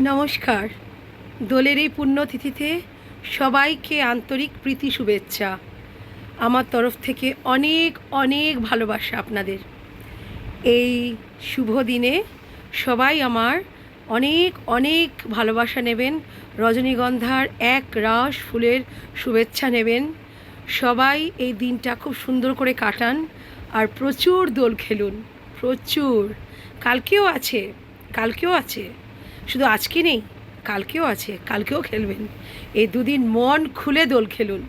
নমস্কার। দোলের এই পুণ্যতিথিতে সবাইকে আন্তরিক প্রীতি শুভেচ্ছা। আমার তরফ থেকে অনেক অনেক ভালোবাসা আপনাদের। এই শুভ দিনে সবাই আমার অনেক অনেক ভালোবাসা নেবেন, রজনীগন্ধার এক রাশ ফুলের শুভেচ্ছা নেবেন। সবাই এই দিনটা খুব সুন্দর করে কাটান আর প্রচুর দোল খেলুন, প্রচুর। কালকেও আছে, শুধু আজকে নেই, কালকেও আছে, কালকেও খেলবেন। এই দুদিন মন খুলে দোল খেলুন,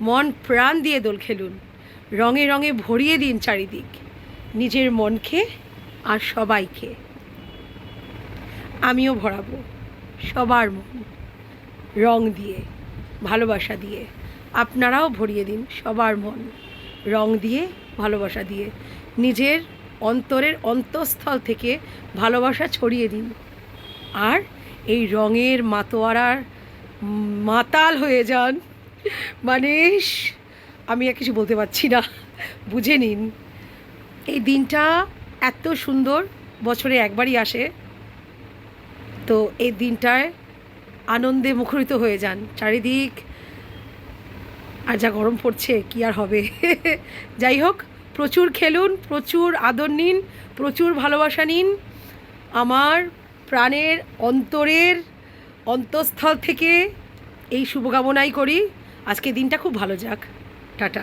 মন প্রাণ দিয়ে দোল খেলুন, রঙে রঙে ভরিয়ে দিন চারিদিক, নিজের মনকে আর সবাইকে। আমিও ভরাবো সবার মন রং দিয়ে, ভালোবাসা দিয়ে। আপনারাও ভরিয়ে দিন সবার মন রং দিয়ে, ভালোবাসা দিয়ে। নিজের অন্তরের অন্তঃস্থল থেকে ভালোবাসা ছড়িয়ে দিন। আর এই রঙের মাতোয়ারার মাতাল হয়ে যান। মানে আমি আর কিছু বলতে পারছি না, বুঝে নিন। এই দিনটা এত সুন্দর, বছরে একবারই আসে, তো এই দিনটায় আনন্দে মুখরিত হয়ে যান চারিদিক। আর যা গরম পড়ছে কি আর হবে। যাই হোক, প্রচুর খেলুন, প্রচুর আদর নিন, প্রচুর ভালোবাসা নিন। আমার প্রাণের অন্তরের অন্তঃস্থল থেকে এই শুভকামনাই করি। আজকে দিনটা খুব ভালো যাক। টাটা।